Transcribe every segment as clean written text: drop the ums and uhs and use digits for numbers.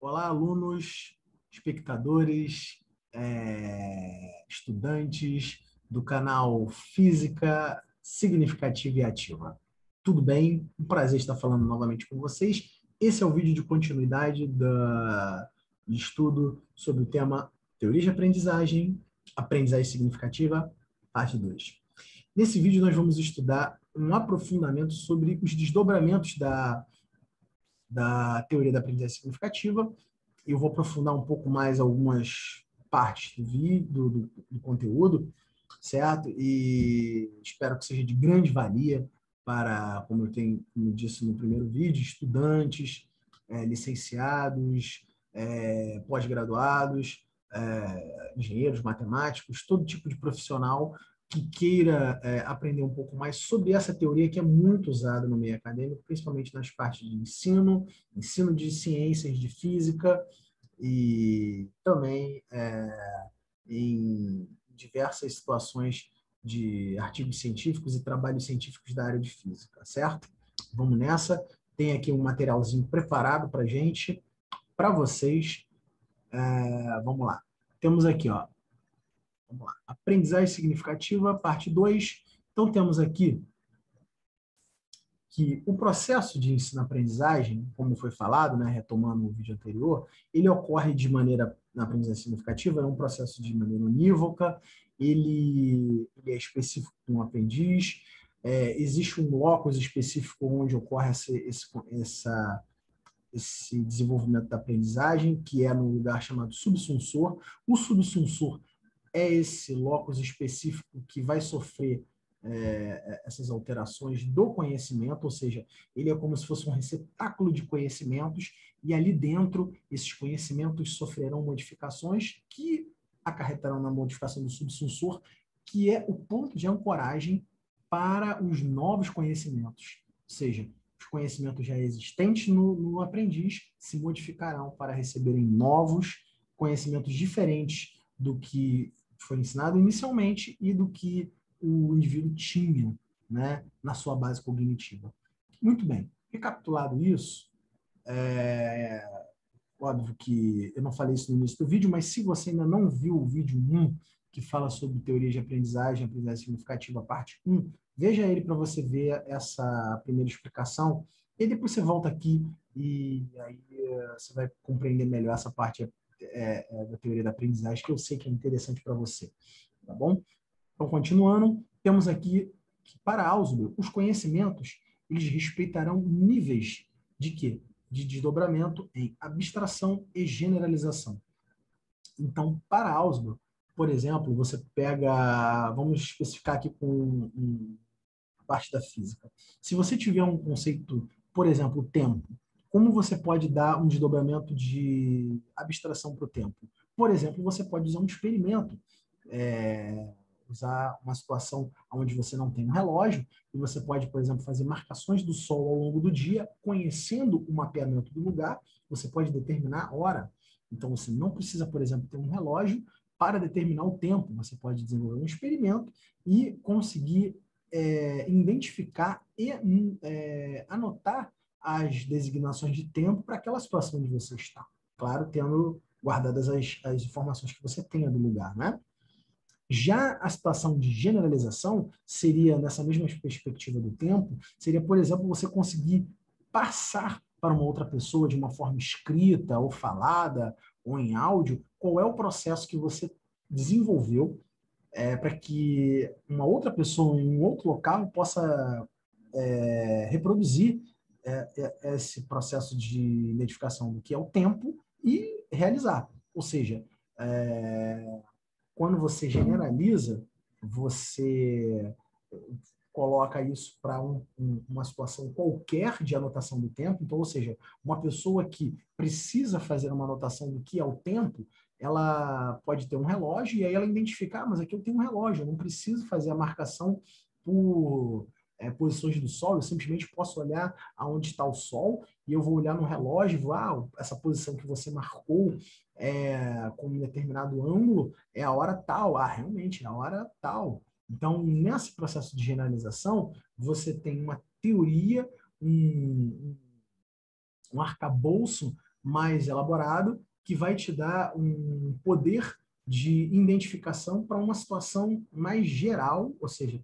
Olá, alunos, espectadores, estudantes do canal Física Significativa e Ativa. Tudo bem? Um prazer estar falando novamente com vocês. Esse é o vídeo de continuidade de estudo sobre o tema Teoria de Aprendizagem, Aprendizagem Significativa, parte 2. Nesse vídeo, nós vamos estudar um aprofundamento sobre os desdobramentos da teoria da aprendizagem significativa. Eu vou aprofundar um pouco mais algumas partes do vídeo, do conteúdo, certo? E espero que seja de grande valia para, como eu disse no primeiro vídeo, estudantes, licenciados, pós-graduados, engenheiros, matemáticos, todo tipo de profissional que queira aprender um pouco mais sobre essa teoria que é muito usada no meio acadêmico, principalmente nas partes de ensino de ciências, de física e também em diversas situações de artigos científicos e trabalhos científicos da área de física, certo? Vamos nessa. Tem aqui um materialzinho preparado para gente, para vocês. Vamos lá. Temos aqui, ó, vamos lá. Aprendizagem significativa, parte 2. Então, temos aqui que o processo de ensino-aprendizagem, como foi falado, né, retomando o vídeo anterior, ele ocorre de maneira, na aprendizagem significativa, é um processo de maneira unívoca, ele é específico para um aprendiz, existe um locus específico onde ocorre esse desenvolvimento da aprendizagem, que é no lugar chamado subsunsor. O subsunsor é esse locus específico que vai sofrer essas alterações do conhecimento, ou seja, ele é como se fosse um receptáculo de conhecimentos e ali dentro esses conhecimentos sofrerão modificações que acarretarão na modificação do subsunsor, que é o ponto de ancoragem para os novos conhecimentos, ou seja, os conhecimentos já existentes no aprendiz se modificarão para receberem novos conhecimentos diferentes do que foi ensinado inicialmente e do que o indivíduo tinha, né, na sua base cognitiva. Muito bem. Recapitulado isso, óbvio que eu não falei isso no início do vídeo, mas se você ainda não viu o vídeo 1, que fala sobre teoria de aprendizagem significativa, parte 1, veja ele para você ver essa primeira explicação, e depois você volta aqui e aí você vai compreender melhor essa parte da teoria da aprendizagem, que eu sei que é interessante para você, tá bom? Então, continuando, temos aqui que, para Ausubel, os conhecimentos eles respeitarão níveis de quê? De desdobramento em abstração e generalização. Então, para Ausubel, por exemplo, você pega, vamos especificar aqui com a parte da física. Se você tiver um conceito, por exemplo, o tempo, como você pode dar um desdobramento de abstração para o tempo? Por exemplo, você pode usar um experimento, usar uma situação onde você não tem um relógio e você pode, por exemplo, fazer marcações do sol ao longo do dia, conhecendo o mapeamento do lugar, você pode determinar a hora. Então, você não precisa, por exemplo, ter um relógio para determinar o tempo. Você pode desenvolver um experimento e conseguir identificar e anotar as designações de tempo para aquela situação onde você está. Claro, tendo guardadas as informações que você tenha do lugar, né? Já a situação de generalização seria, nessa mesma perspectiva do tempo, seria, por exemplo, você conseguir passar para uma outra pessoa de uma forma escrita ou falada ou em áudio, qual é o processo que você desenvolveu para que uma outra pessoa em um outro local possa reproduzir esse processo de identificação do que é o tempo e realizar. Ou seja, quando você generaliza, você coloca isso para uma situação qualquer de anotação do tempo. Então, ou seja, uma pessoa que precisa fazer uma anotação do que é o tempo, ela pode ter um relógio e aí ela identificar, mas aqui eu tenho um relógio, eu não preciso fazer a marcação por posições do Sol, eu simplesmente posso olhar aonde está o Sol e eu vou olhar no relógio e vou, essa posição que você marcou com um determinado ângulo é a hora tal. Realmente, é a hora tal. Então, nesse processo de generalização, você tem uma teoria, um arcabouço mais elaborado que vai te dar um poder de identificação para uma situação mais geral, ou seja,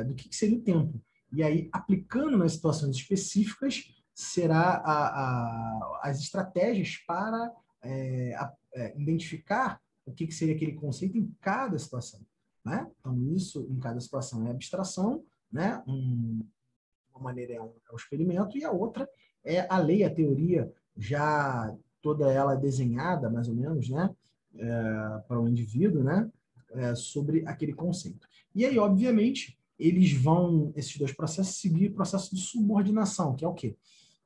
do que seria o tempo. E aí, aplicando nas situações específicas, será as estratégias para identificar o que seria aquele conceito em cada situação. Né? Então, isso em cada situação é abstração, né? Uma maneira é o experimento, e a outra é a lei, a teoria, já toda ela desenhada, mais ou menos, né? Para o indivíduo, né? Sobre aquele conceito. E aí, obviamente, eles vão, esses dois processos, seguir o processo de subordinação, que é o quê?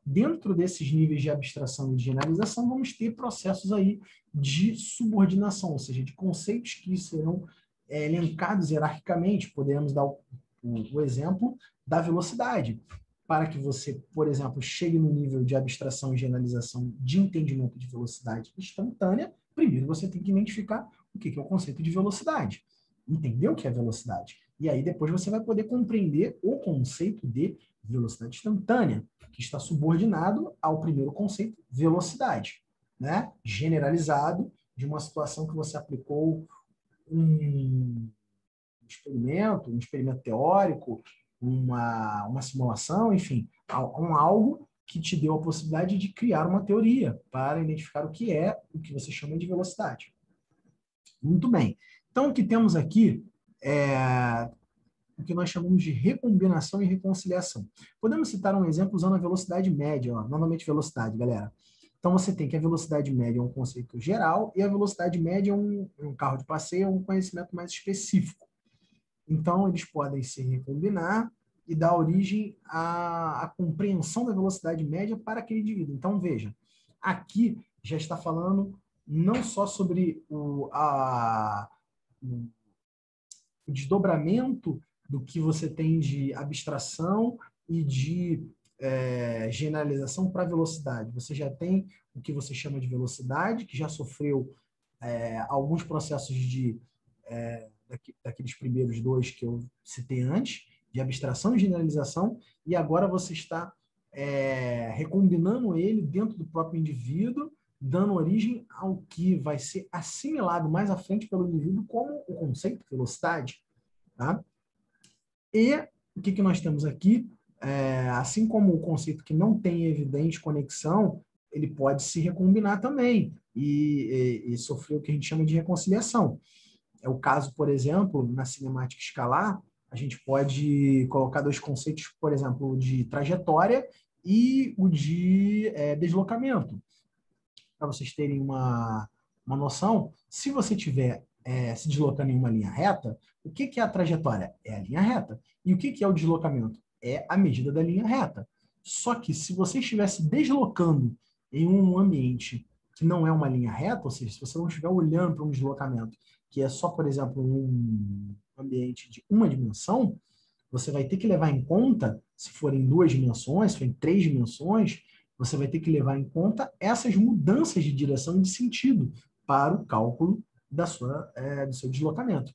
Dentro desses níveis de abstração e de generalização, vamos ter processos aí de subordinação, ou seja, de conceitos que serão elencados hierarquicamente. Podemos dar o exemplo da velocidade. Para que você, por exemplo, chegue no nível de abstração e generalização de entendimento de velocidade instantânea, primeiro você tem que identificar o que é o conceito de velocidade. Entender o que é velocidade. E aí depois você vai poder compreender o conceito de velocidade instantânea, que está subordinado ao primeiro conceito, velocidade, né? Generalizado de uma situação que você aplicou um experimento teórico, uma simulação, enfim, algo que te deu a possibilidade de criar uma teoria para identificar o que você chama de velocidade. Muito bem. Então, o que temos aqui é o que nós chamamos de recombinação e reconciliação. Podemos citar um exemplo usando a velocidade média, ó, novamente velocidade, galera. Então, você tem que a velocidade média é um conceito geral e a velocidade média é um carro de passeio, é um conhecimento mais específico. Então, eles podem se recombinar e dar origem à compreensão da velocidade média para aquele indivíduo. Então, veja, aqui já está falando não só sobre o desdobramento do que você tem de abstração e de generalização para velocidade. Você já tem o que você chama de velocidade, que já sofreu alguns processos daqueles primeiros dois que eu citei antes, de abstração e generalização, e agora você está recombinando ele dentro do próprio indivíduo, dando origem ao que vai ser assimilado mais à frente pelo indivíduo como o conceito de velocidade. Tá? E o que nós temos aqui? Assim como o conceito que não tem evidente conexão, ele pode se recombinar também e sofrer o que a gente chama de reconciliação. É o caso, por exemplo, na cinemática escalar, a gente pode colocar dois conceitos, por exemplo, o de trajetória e o de deslocamento. Para vocês terem uma noção, se você estiver se deslocando em uma linha reta, o que é a trajetória? É a linha reta. E o que é o deslocamento? É a medida da linha reta. Só que se você estiver se deslocando em um ambiente que não é uma linha reta, ou seja, se você não estiver olhando para um deslocamento que é só, por exemplo, um ambiente de uma dimensão, você vai ter que levar em conta, se for em 2 dimensões, se for em 3 dimensões, você vai ter que levar em conta essas mudanças de direção e de sentido para o cálculo do seu deslocamento.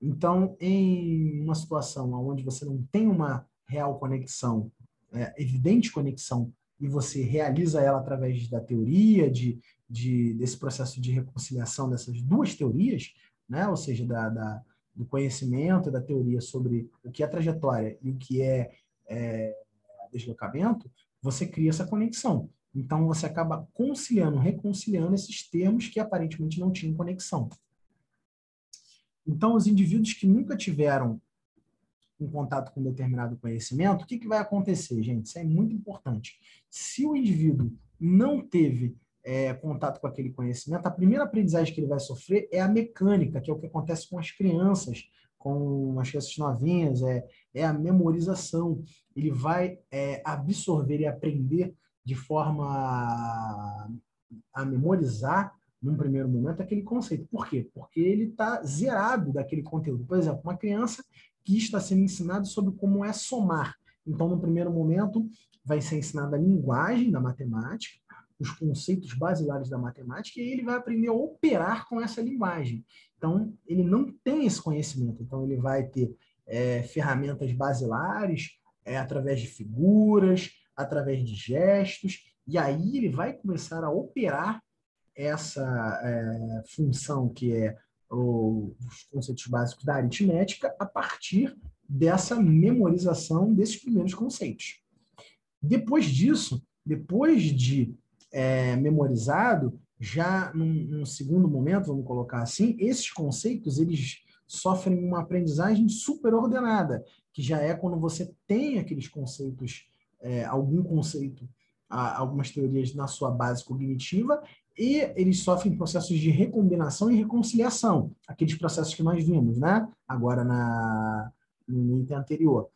Então, em uma situação onde você não tem uma real conexão, evidente conexão, e você realiza ela através da teoria, desse processo de reconciliação dessas duas teorias, né? Ou seja, do conhecimento, da teoria sobre o que é trajetória e o que é deslocamento, você cria essa conexão. Então, você acaba conciliando, reconciliando esses termos que aparentemente não tinham conexão. Então, os indivíduos que nunca tiveram um contato com determinado conhecimento, o que vai acontecer, gente? Isso é muito importante. Se o indivíduo não teve contato com aquele conhecimento, a primeira aprendizagem que ele vai sofrer é a mecânica, que é o que acontece com as crianças novinhas, é a memorização. Ele vai absorver e aprender de forma a memorizar, num primeiro momento, aquele conceito. Por quê? Porque ele está zerado daquele conteúdo. Por exemplo, uma criança que está sendo ensinada sobre como é somar. Então, no primeiro momento, vai ser ensinada a linguagem da matemática, os conceitos basilares da matemática, e ele vai aprender a operar com essa linguagem. Então, ele não tem esse conhecimento. Então, ele vai ter ferramentas basilares, através de figuras, através de gestos, E aí ele vai começar a operar essa função que é os conceitos básicos da aritmética a partir dessa memorização desses primeiros conceitos. Depois disso, depois de memorizado, já num segundo momento, vamos colocar assim, esses conceitos eles sofrem uma aprendizagem superordenada, que já é quando você tem aqueles conceitos, algum conceito, algumas teorias na sua base cognitiva, e eles sofrem processos de recombinação e reconciliação, aqueles processos que nós vimos, né? Agora no item anterior.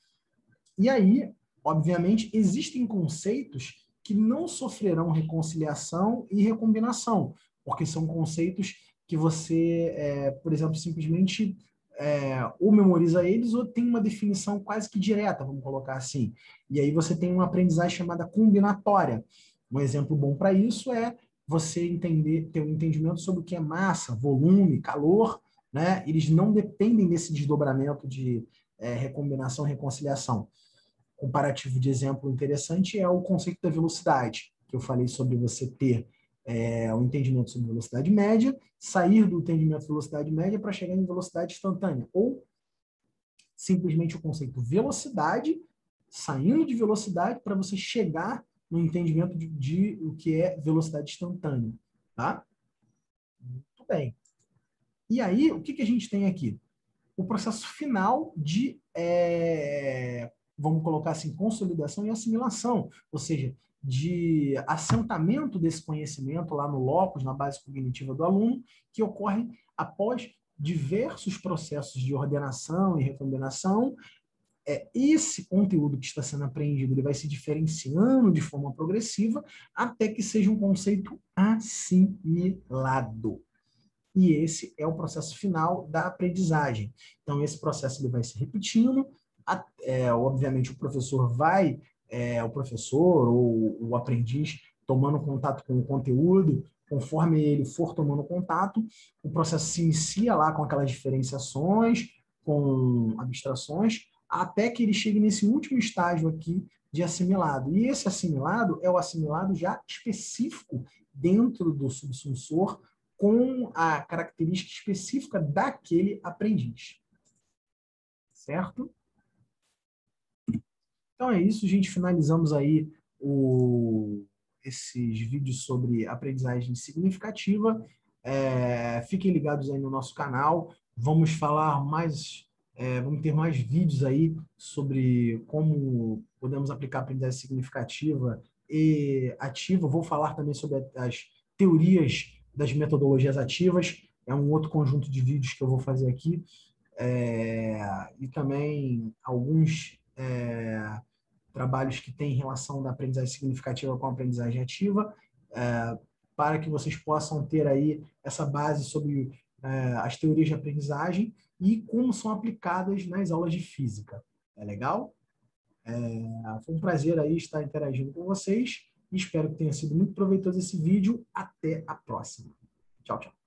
E aí, obviamente, existem conceitos que não sofrerão reconciliação e recombinação, porque são conceitos que você, por exemplo, simplesmente ou memoriza eles ou tem uma definição quase que direta, vamos colocar assim. E aí você tem uma aprendizagem chamada combinatória. Um exemplo bom para isso é você ter um entendimento sobre o que é massa, volume, calor, né? Eles não dependem desse desdobramento de recombinação e reconciliação. Comparativo de exemplo interessante é o conceito da velocidade, que eu falei sobre você ter um entendimento sobre velocidade média, sair do entendimento de velocidade média para chegar em velocidade instantânea, ou simplesmente o conceito velocidade, saindo de velocidade para você chegar no entendimento de o que é velocidade instantânea, tá? Muito bem. E aí, o que a gente tem aqui? O processo final de, vamos colocar assim, consolidação e assimilação, ou seja, de assentamento desse conhecimento lá no locus, na base cognitiva do aluno, que ocorre após diversos processos de ordenação e recombinação. Esse conteúdo que está sendo aprendido ele vai se diferenciando de forma progressiva até que seja um conceito assimilado. E esse é o processo final da aprendizagem. Então, esse processo ele vai se repetindo. Obviamente, o professor ou o aprendiz tomando contato com o conteúdo, conforme ele for tomando contato, o processo se inicia lá com aquelas diferenciações, com abstrações, até que ele chegue nesse último estágio aqui de assimilado. E esse assimilado é o assimilado já específico dentro do subsunsor, com a característica específica daquele aprendiz. Certo? Então é isso, gente. Finalizamos aí esses vídeos sobre aprendizagem significativa. Fiquem ligados aí no nosso canal. Vamos falar mais, vamos ter mais vídeos aí sobre como podemos aplicar a aprendizagem significativa e ativa. Vou falar também sobre as teorias das metodologias ativas. É um outro conjunto de vídeos que eu vou fazer aqui. E também alguns trabalhos que têm relação da aprendizagem significativa com a aprendizagem ativa, para que vocês possam ter aí essa base sobre as teorias de aprendizagem e como são aplicadas nas aulas de física. É legal? Foi um prazer aí estar interagindo com vocês e espero que tenha sido muito proveitoso esse vídeo. Até a próxima. Tchau, tchau.